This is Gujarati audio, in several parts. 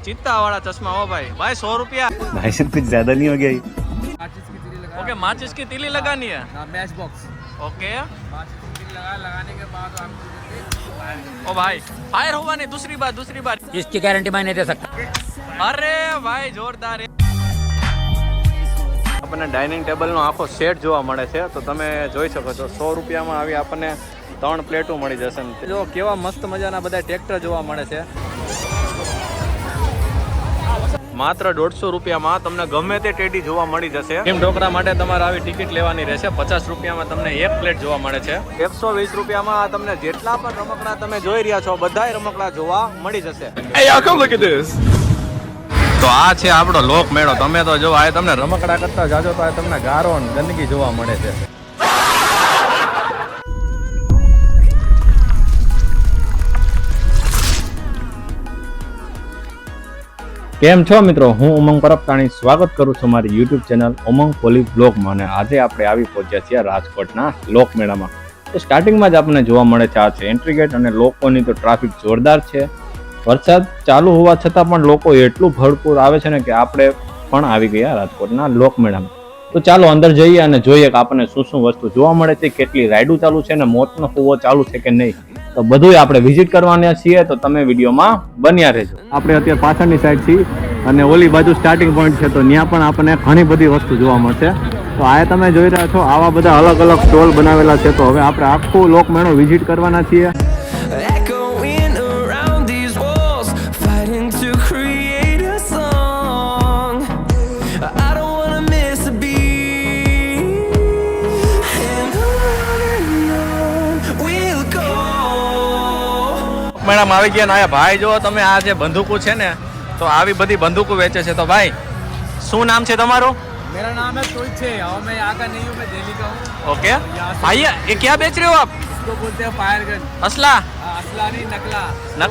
चित्ता वाला चश्मा हो भाई। भाई 100 रुपया। भाई साहब कुछ ज्यादा नहीं हो गया ये? ओके, माचिस की तीली लगानी है। मैच बॉक्स ओके माचिस की तीली लगाने के बाद आपको ओ भाई फायर होगा नहीं। दूसरी बात इसकी गारंटी मैं नहीं दे सकता। अरे भाई જોરદાર આપણને ડાઇનિંગ ટેબલનો આખો સેટ જોવા મળે છે તો તમે જોઈ શકો છો 100 રૂપિયામાં આવી આપણને 3 પ્લેટો મળી જશે ને જો કેવા મસ્ત મજાના બધા ટ્રેક્ટર જોવા મળે છે માત્ર 150 રૂપિયામાં તમને ગમે તે ટેડી જોવા મળી જશે ટીમ ઢોકળા માટે તમારે આવી ટિકિટ લેવાની રહેશે 50 રૂપિયામાં તમને એક પ્લેટ જોવા મળે છે 120 રૂપિયામાં તમને જેટલા પણ રમકડા તમે જોઈ રહ્યા છો બધાય રમકડા જોવા મળી જશે Hey y'all, come look at this. તો આ છે આપણો લોક મેળો તમે તો જો આ તમને રમકડા કરતા જાજો તો આ તમને ગારો અને ગંદકી જોવા મળે છે કેમ છો મિત્રો હું ઉમંગ પરબતાણી સ્વાગત કરું છું મારી YouTube ચેનલ ઉમંગ પોલી બ્લોગમાં અને આજે આપણે આવી પહોંચ્યા છીએ રાજકોટના લોક મેળામાં તો સ્ટાર્ટિંગમાં જ આપણને જોવા મળે છે આ છે એન્ટ્રી ગેટ અને લોકોની તો ટ્રાફિક જોરદાર છે વરસાદ ચાલુ હોવા છતાં પણ લોકો એટલું ભરપૂર આવે છે ને કે આપણે પણ આવી ગયા રાજકોટના લોકમેળામાં તો ચાલો અંદર જઈએ અને જોઈએ કે આપણને શું શું વસ્તુ જોવા મળે છે કેટલી રાઇડો ચાલુ છે અને મોતનો કૂવો ચાલુ છે કે નહીં તો બધું આપણે વિઝિટ કરવાના છીએ તો તમે વિડીયોમાં બન્યા રહેજો આપણે અત્યારે પાછળની સાઈડ છીએ અને ઓલી બાજુ સ્ટાર્ટિંગ પોઈન્ટ છે તો ત્યાં પણ આપણને ઘણી બધી વસ્તુ જોવા મળશે તો આ તમે જોઈ રહ્યા છો આવા બધા અલગ અલગ સ્ટોલ બનાવેલા છે તો હવે આપણે આખું લોકમેળો વિઝિટ કરવાના છીએ મેડમ આવી ગયા ને આયા ભાઈ જો તમે આ જે બંદૂકો છે ને તો આવી બધી બંદૂકો વેચે છે તો ભાઈ શું નામ છે તમારું मेरा नाम है तोहित है और मैं यहाँ का नहीं हूँ मैं दिल्ली का हूँ ओके भैया ये क्या बेच रहे हो आप इसको बोलते हैं फायर गन असला असला नहीं नकला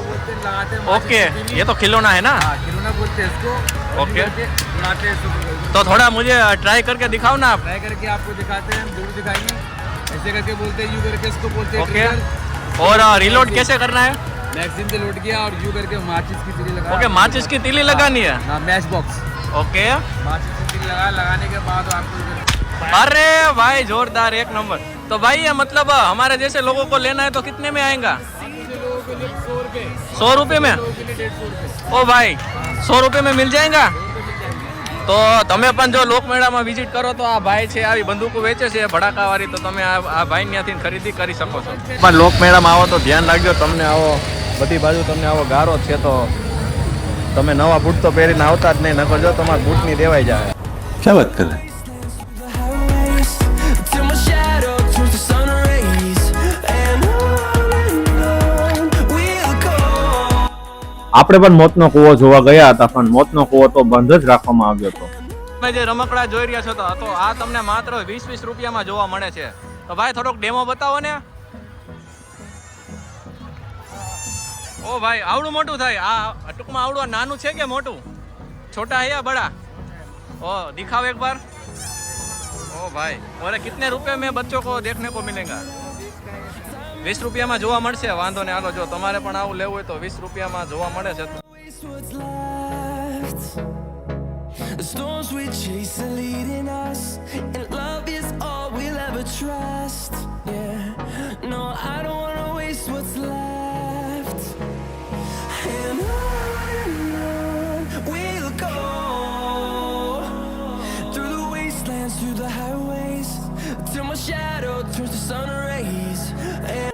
बोलते हैं, लगाते हैं ओके ये तो खिलौना है ना खिलौना बोलते हैं इसको ओके। उड़ाते हैं इसको। तो थोड़ा मुझे ट्राई करके दिखाओ ना आप ट्राई करके आपको दिखाते हैं हम जरूर दिखाएंगे ऐसे करके बोलते हैं यू करके इसको बोलते हैं ओके trigger। और रिलोड कैसे करना है मैगजीन से लोड किया और यू करके माचिस की तीली लगा ओके माचिस की तीली लगानी है हाँ मैच बॉक्स ओके माचिस की तीली लगाने के बाद आपको अरे भाई जोरदार एक नंबर तो भाई ये मतलब हमारे जैसे लोगों को लेना है तो कितने में आएगा 100 रुपये में ओ भाई 100 रुपये में मिल जाएगा તો તમે પણ જો લોકમેળામાં વિઝિટ કરો તો આ ભાઈ છે આવી બંદૂકો વેચે છે ભડાકાવાળી તો તમે આ ભાઈ ત્યાંથી ખરીદી કરી શકો છો પણ લોકમેળામાં આવો તો ધ્યાન રાખજો તમને આવો બધી બાજુ તમને આવો ગારો છે તો તમે નવા બૂટ તો પહેરીને આવતા જ નહીં નકર જો તમારા બૂટની દેવાઈ જાય क्या बात कर रहे हैं? આપણે પણ મોતનો કૂવો જોવા ગયા હતા પણ મોતનો કૂવો તો બંધ જ રાખવામાં આવ્યો હતો તમે જે રમકડા જોઈ રહ્યા છો તો આ તમને માત્ર 20 રૂપિયામાં જોવા મળે છે તો ભાઈ થોડોક ડેમો બતાવો ને ઓ ભાઈ આવડું મોટું થાય આ ટૂંકમાં આવડું નાનું છે કે મોટું छोटा है या बड़ा ओ दिखाओ एक बार ओ भाई और कितने रुपए में बच्चों को देखने को मिलेगा 20 રૂપિયામાં જોવા મળશે વાંધો ને હાલો જો તમારે પણ આવું લેવું હોય તો 20 રૂપિયામાં જોવા મળે છે The storms we chase are leading us and love is all we'll ever trust yeah no I don't want to waste what's left and on we'll go through the wastelands through the highways till my shadow turns to sun rays and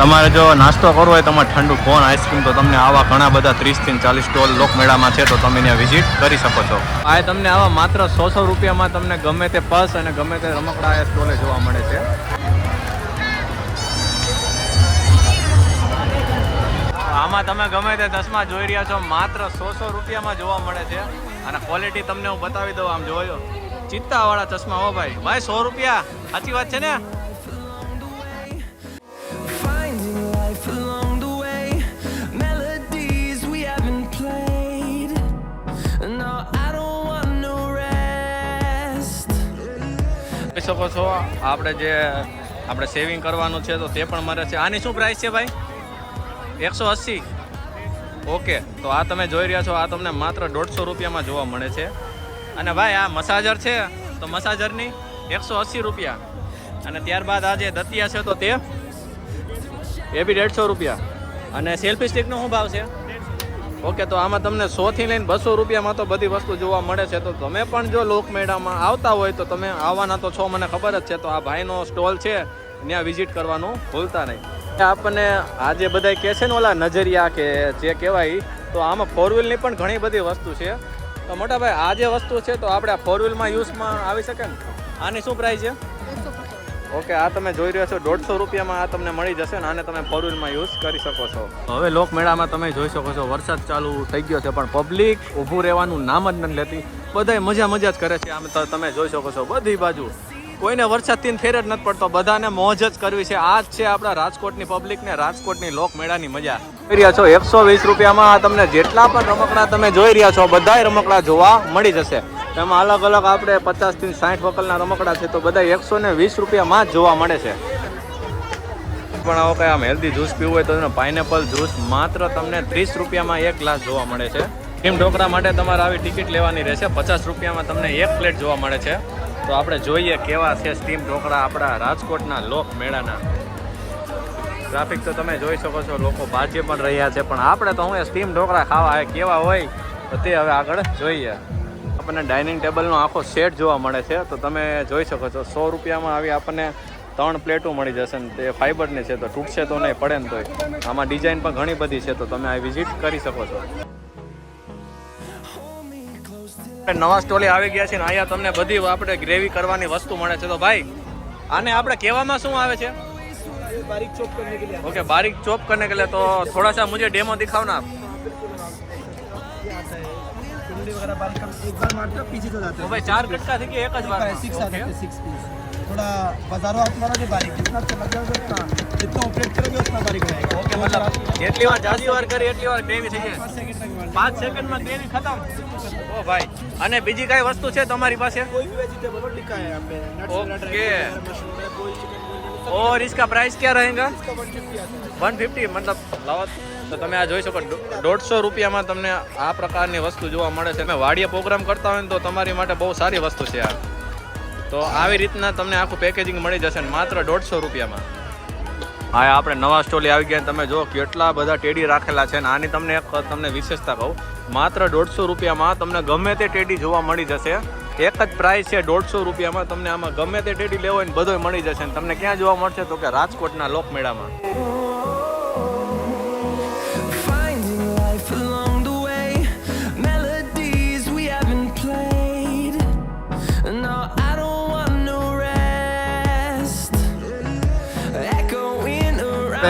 તમારે જો નાસ્તો કરવો હોય તમારે ઠંડુ કોન આઈસ્ક્રીમ તો તમને આવા ઘણા બધા 30 થી 40 સ્ટોલ લોકમેળામાં છે તો તમે ત્યાં વિઝિટ કરી શકો છો આ તમને આવા માત્ર 100 રૂપિયામાં તમને ગમે તે પર્સ અને ગમે તે રમકડા આ સ્ટોલે જોવા મળે છે આમાં તમે ગમે તે ચશ્મા જોઈ રહ્યા છો માત્ર 100 રૂપિયામાં જોવા મળે છે અને ક્વોલિટી તમને હું બતાવી દઉં આમ જોયો ચિત્તા વાળા ચશ્મા હો ભાઈ 100 રૂપિયા સાચી વાત છે ને along the way melodies we haven't played no I don't want no rest જોઈ શકો છો આપણે સેવિંગ કરવાનું છે તો તે પણ મળે છે આની શું પ્રાઇસ છે ભાઈ 180 ઓકે, તો આ તમે જોઈ રહ્યા છો, આ તમને માત્ર 150 રૂપિયામાં જોવા મળે છે. અને ભાઈ આ મસાજર છે તો મસાજરની 180 રૂપિયા. અને ત્યારબાદ આ જે દતિયા છે તો તે એ બી 150 રૂપિયા. અને સેલ્ફી સ્ટિકનો શું ભાવ છે? ઓકે, તો આમાં તમને 100 થી લઈને 200 રૂપિયામાં તો બધી વસ્તુ જોવા મળે છે. તો તમે પણ જો લોકમેળામાં આવતા હોય તો તમે આવવાના તો છો, મને ખબર જ છે. તો આ ભાઈનો સ્ટોલ છે ત્યાં વિઝિટ કરવાનું ભૂલતા નહીં. આપણને આ જે બધા કહે છે ને ઓલા નજરિયા કે જે કહેવાય, તો આમાં 4 વ્હીલની પણ ઘણી બધી વસ્તુ છે. તો મોટા ભાઈ આ જે વસ્તુ છે તો આપણે આ 4 વ્હીલમાં યુઝમાં આવી શકે ને? આની શું પ્રાઇસ છે? ઓકે, આ તમે જોઈ રહ્યા છો 150 રૂપિયામાં આ તમને મળી જશે ને આને તમે 4 વ્હીલમાં યુઝ કરી શકો છો. હવે લોકમેળામાં તમે જોઈ શકો છો વરસાદ ચાલુ થઈ ગયો છે પણ પબ્લિક ઊભું રહેવાનું નામ જ નથી લેતી. બધાય મજા જ કરે છે. આમ તો તમે જોઈ શકો છો બધી બાજુ કોઈને વરસાદથી ફેર જ નથી પડતો, બધાને મોજ જ કરવી છે. આ જ છે આપણા રાજકોટની પબ્લિક ને રાજકોટની લોકમેળાની મજા. જોઈ રહ્યા છો 120 રૂપિયામાં તમને જેટલા પણ રમકડા તમે જોઈ રહ્યા છો બધાય રમકડા જોવા મળી જશે. એમાં અલગ અલગ આપણે 50 થી 60 વકલના રમકડા છે તો બધા 120 રૂપિયામાં જ જોવા મળે છે. પણ આવો કઈ આમ હેલ્ધી જ્યુસ પીવું હોય તો પાઇનેપલ જ્યુસ માત્ર તમને 30 રૂપિયામાં એક ગ્લાસ જોવા મળે છે. સ્ટીમ ઢોકળા માટે તમારે આવી ટિકિટ લેવાની રહેશે. 50 રૂપિયામાં તમને એક પ્લેટ જોવા મળે છે. તો આપણે જોઈએ કેવા છે સ્ટીમ ઢોકળા આપણા રાજકોટના લોકમેળાના. ટ્રાફિક તો તમે જોઈ શકો છો, લોકો બાજી પણ રહ્યા છે. પણ આપણે તો હું સ્ટીમ ઢોકળા ખાવા કેવા હોય તો તે હવે આગળ જોઈએ. આપણને ડાઇનિંગ ટેબલનો આખો સેટ જોવા મળે છે. તો તમે જોઈ શકો છો 100 રૂપિયામાં આવી આપણને 3 પ્લેટો મળી જશે ને તે ફાઈબરની છે તો તૂટશે તો નહીં, પડે ને તોય. આમાં ડિઝાઇન પણ ઘણી બધી છે તો તમે આ વિઝિટ કરી શકો છો. નવા સ્ટોલે આવી ગયા છે ને અહીંયા તમને બધી આપણે ગ્રેવી કરવાની વસ્તુ મળે છે. તો ભાઈ આને આપણે કહેવામાં શું આવે છે? बारीक चॉप करने के लिए ओके, बारीक चॉप करने के लिए. तो थोड़ा सा मुझे डेमो दिखाओ ना आप. कुंडली वगैरह बारीक कर एक बार मारते हो पीछे चला जाते तो भाई 4 कटका थी कि एक જ बार? 6 आते हैं 6 पीस. थोड़ा बाजारों हाथ मारोगे बारीक, जितना चला जाओगे उतना, जितना ऑपरेट करोगे उतना बारीक रहेगा. ओके, मतलब જેટલી વાર જાજી વાર કરી એટલી વાર ગ્રેવી થઈ જાય. 5 સેકન્ડમાં ગ્રેવી ખતમ. ઓ ભાઈ, અને બીજી કઈ વસ્તુ છે તમારી પાસે? कोई भी वेजिटेबल और लिखा है यहाँ पे नट्स ओके. वगैरह, ड्राई मशरूम वगैरह, कोई चिकन और इसका प्राइस क्या रहेगा? इसका 150 आता है. 150. मतलब લાવો તો તમે આ જોઈ શકો 150 રૂપિયામાં તમને આ પ્રકારની વસ્તુ જોવા મળે છે. તમે વાડીએ પ્રોગ્રામ કરતા હોય ને તો તમારી માટે બહુ સારી વસ્તુ છે આ. તો આવી રીતના તમને આખું પેકેજિંગ મળી જશે ને માત્ર 150 રૂપિયામાં. હા, આપણે નવા સ્ટોલે આવી ગયા. તમે જો કેટલા બધા ટેડી રાખેલા છે. અને આની તમને એક તમને વિશેષતા કહું, માત્ર 150 રૂપિયામાં તમને ગમે તે ટેડી જોવા મળી જશે. એક જ પ્રાઇસ છે 150 રૂપિયામાં. તમને આમાં ગમે તે ટેડી લેવો હોય ને બધોય મળી જશે. ને તમને ક્યાં જોવા મળશે તો કે રાજકોટના લોકમેળામાં.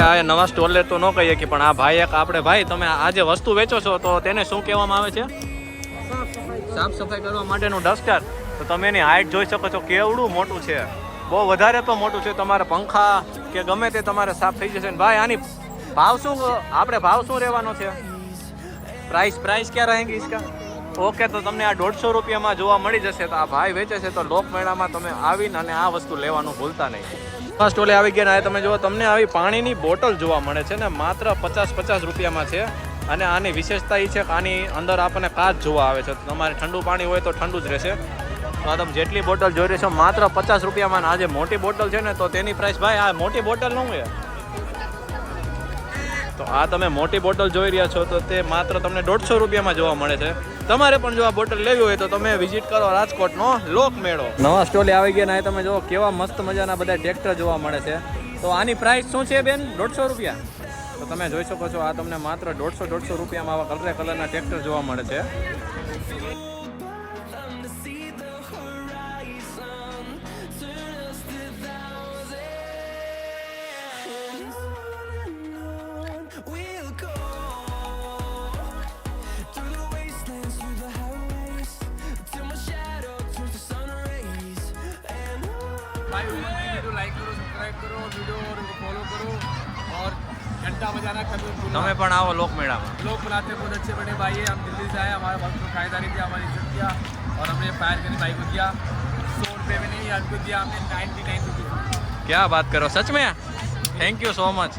આ નવા સ્ટોલ તો ન કહીએ કે પણ આ ભાઈ એક આપણે ભાઈ તમે આ જે વસ્તુ વેચો છો તો તેને શું કહેવામાં આવે છે? સાફ સફાઈ કરવા માટેનું ડસ્ટર. તો તમે એની હાઈટ જોઈ શકો છો કેવડું મોટું છે. બહુ વધારે તો મોટું છે. તમારે પંખા કે ગમે તે તમારે સાફ થઈ જશે. ભાઈ આની ભાવ શું, આપણે ભાવ શું રહેવાનો છે? પ્રાઇસ ક્યાં રહેંગી इसका? ઓકે, તો તમને આ 150 રૂપિયામાં જોવા મળી જશે. તો આ ભાઈ વેચે છે તો લોકમેળામાં તમે આવીને અને આ વસ્તુ લેવાનું ભૂલતા નહીં. સ્ટોલે આવી ગયા ને તમે જુઓ તમને આવી પાણીની બોટલ જોવા મળે છે ને માત્ર 50 રૂપિયામાં છે. અને આની વિશેષતા એ છે કે આની અંદર આપણને કાચ જોવા આવે છે. તમારે ઠંડુ પાણી હોય તો ઠંડુ જ રહેશે. તો આ તમે જેટલી બોટલ જોઈ રહ્યા છો માત્ર 50 રૂપિયામાં. આ જે મોટી બોટલ છે ને તો તેની પ્રાઇસ ભાઈ આ મોટી બોટલ નું છે. તો આ તમે મોટી બોટલ જોઈ રહ્યા છો તો તે માત્ર તમને 150 રૂપિયામાં જોવા મળે છે. તમારે પણ જો આ બોટલ લેવી હોય તો તમે વિઝિટ કરો રાજકોટનો લોકમેળો. નવા સ્ટોલે આવી ગયા ને તમે જો કેવા મસ્ત મજાના બધા ટ્રેક્ટર જોવા મળે છે. તો આની પ્રાઇસ શું છે બેન? 150 રૂપિયા. તો તમે જોઈ શકો છો આ તમને માત્ર 150 રૂપિયામાં આવા કલરના ટ્રેક્ટર જોવા મળે છે. भाई वीडियो लाइक करो, सब्सक्राइब करो, वीडियो और फॉलो करो और घंटा बजाना कभी भूलना. તમે પણ આવો લોકમેળામાં. लोग बनाते बहुत अच्छे बड़े भाई है. हम दिल्ली से आए, हमारे बहुत खाएदारी किया, हमारी इज्जत किया और हमने फायर करनी भाई को दिया. 100 रुपये में नहीं, हमको दिया हमने 99 रुपये. क्या बात करो, सच में? Thank you so much.